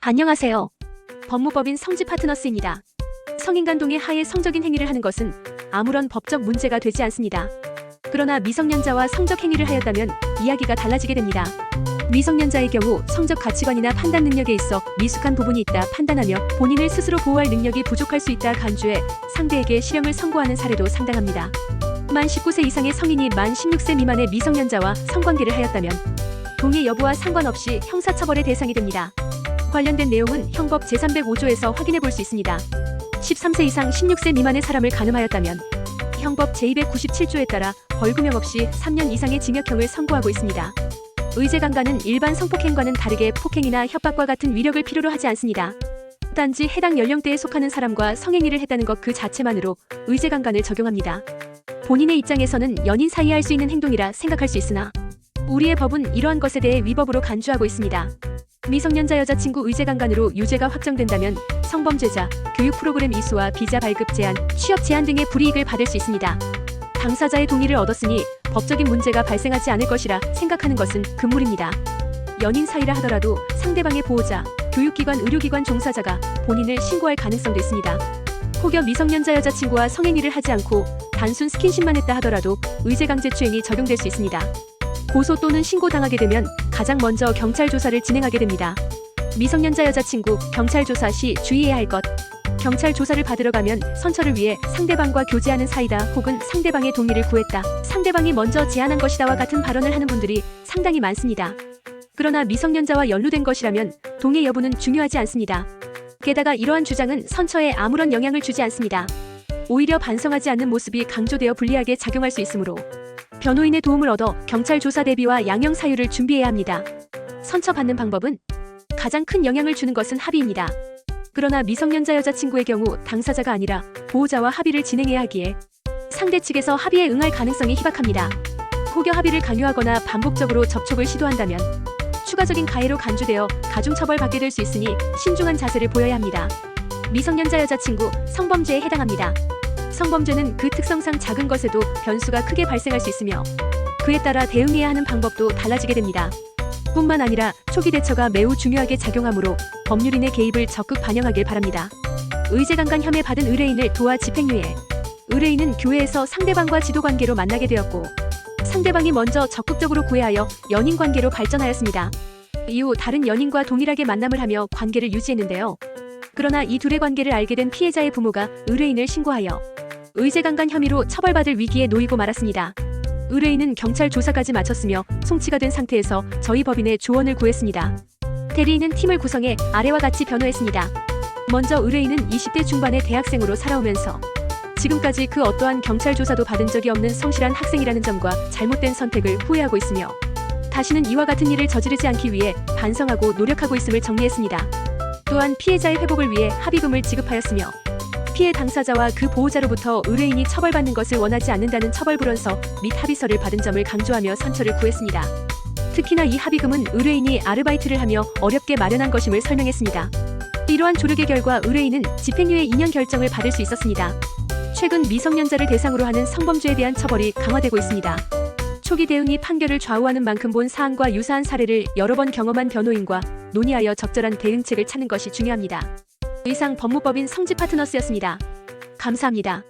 안녕하세요. 법무법인 성지 파트너스입니다. 성인 간 동의 하에 성적인 행위를 하는 것은 아무런 법적 문제가 되지 않습니다. 그러나 미성년자와 성적 행위를 하였다면 이야기가 달라지게 됩니다. 미성년자의 경우 성적 가치관이나 판단 능력에 있어 미숙한 부분이 있다 판단하며 본인을 스스로 보호할 능력이 부족할 수 있다 간주해 상대에게 실형을 선고하는 사례도 상당합니다. 만 19세 이상의 성인이 만 16세 미만의 미성년자와 성관계를 하였다면 동의 여부와 상관없이 형사처벌의 대상이 됩니다. 관련된 내용은 형법 제305조에서 확인해 볼 수 있습니다. 13세 이상 16세 미만의 사람을 간음하였다면 형법 제297조에 따라 벌금형 없이 3년 이상의 징역형을 선고하고 있습니다. 의제강간은 일반 성폭행과는 다르게 폭행이나 협박과 같은 위력을 필요로 하지 않습니다. 단지 해당 연령대에 속하는 사람과 성행위를 했다는 것 그 자체만으로 의제강간을 적용합니다. 본인의 입장에서는 연인 사이에 할 수 있는 행동이라 생각할 수 있으나 우리의 법은 이러한 것에 대해 위법으로 간주하고 있습니다. 미성년자 여자친구 의제강간으로 유죄가 확정된다면 성범죄자, 교육 프로그램 이수와 비자 발급 제한, 취업 제한 등의 불이익을 받을 수 있습니다. 당사자의 동의를 얻었으니 법적인 문제가 발생하지 않을 것이라 생각하는 것은 금물입니다. 연인 사이라 하더라도 상대방의 보호자, 교육기관, 의료기관 종사자가 본인을 신고할 가능성도 있습니다. 혹여 미성년자 여자친구와 성행위를 하지 않고 단순 스킨십만 했다 하더라도 의제강제추행이 적용될 수 있습니다. 고소 또는 신고당하게 되면 가장 먼저 경찰 조사를 진행하게 됩니다. 미성년자 여자친구 경찰 조사 시 주의해야 할 것. 경찰 조사를 받으러 가면 선처를 위해 상대방과 교제하는 사이다 혹은 상대방의 동의를 구했다, 상대방이 먼저 제안한 것이다와 같은 발언을 하는 분들이 상당히 많습니다. 그러나 미성년자와 연루된 것이라면 동의 여부는 중요하지 않습니다. 게다가 이러한 주장은 선처에 아무런 영향을 주지 않습니다. 오히려 반성하지 않는 모습이 강조되어 불리하게 작용할 수 있으므로 변호인의 도움을 얻어 경찰 조사 대비와 양형 사유를 준비해야 합니다. 선처받는 방법은 가장 큰 영향을 주는 것은 합의입니다. 그러나 미성년자 여자친구의 경우 당사자가 아니라 보호자와 합의를 진행해야 하기에 상대 측에서 합의에 응할 가능성이 희박합니다. 혹여 합의를 강요하거나 반복적으로 접촉을 시도한다면 추가적인 가해로 간주되어 가중처벌받게 될 수 있으니 신중한 자세를 보여야 합니다. 미성년자 여자친구 성범죄에 해당합니다. 성범죄는 그 특성상 작은 것에도 변수가 크게 발생할 수 있으며 그에 따라 대응해야 하는 방법도 달라지게 됩니다. 뿐만 아니라 초기 대처가 매우 중요하게 작용하므로 법률인의 개입을 적극 반영하길 바랍니다. 의제강간 혐의 받은 의뢰인을 도와 집행유예. 의뢰인은 교회에서 상대방과 지도관계로 만나게 되었고 상대방이 먼저 적극적으로 구애하여 연인관계로 발전하였습니다. 이후 다른 연인과 동일하게 만남을 하며 관계를 유지했는데요. 그러나 이 둘의 관계를 알게 된 피해자의 부모가 의뢰인을 신고하여 의제강간 혐의로 처벌받을 위기에 놓이고 말았습니다. 의뢰인은 경찰 조사까지 마쳤으며 송치가 된 상태에서 저희 법인의 조언을 구했습니다. 대리인은 팀을 구성해 아래와 같이 변호했습니다. 먼저 의뢰인은 20대 중반의 대학생으로 살아오면서 지금까지 그 어떠한 경찰 조사도 받은 적이 없는 성실한 학생이라는 점과 잘못된 선택을 후회하고 있으며 다시는 이와 같은 일을 저지르지 않기 위해 반성하고 노력하고 있음을 정리했습니다. 또한 피해자의 회복을 위해 합의금을 지급하였으며 피해 당사자와 그 보호자로부터 의뢰인이 처벌받는 것을 원하지 않는다는 처벌불원서 및 합의서를 받은 점을 강조하며 선처를 구했습니다. 특히나 이 합의금은 의뢰인이 아르바이트를 하며 어렵게 마련한 것임을 설명했습니다. 이러한 조력의 결과 의뢰인은 집행유예 2년 결정을 받을 수 있었습니다. 최근 미성년자를 대상으로 하는 성범죄에 대한 처벌이 강화되고 있습니다. 초기 대응이 판결을 좌우하는 만큼 본 사안과 유사한 사례를 여러 번 경험한 변호인과 논의하여 적절한 대응책을 찾는 것이 중요합니다. 이상 법무법인 성지 파트너스였습니다. 감사합니다.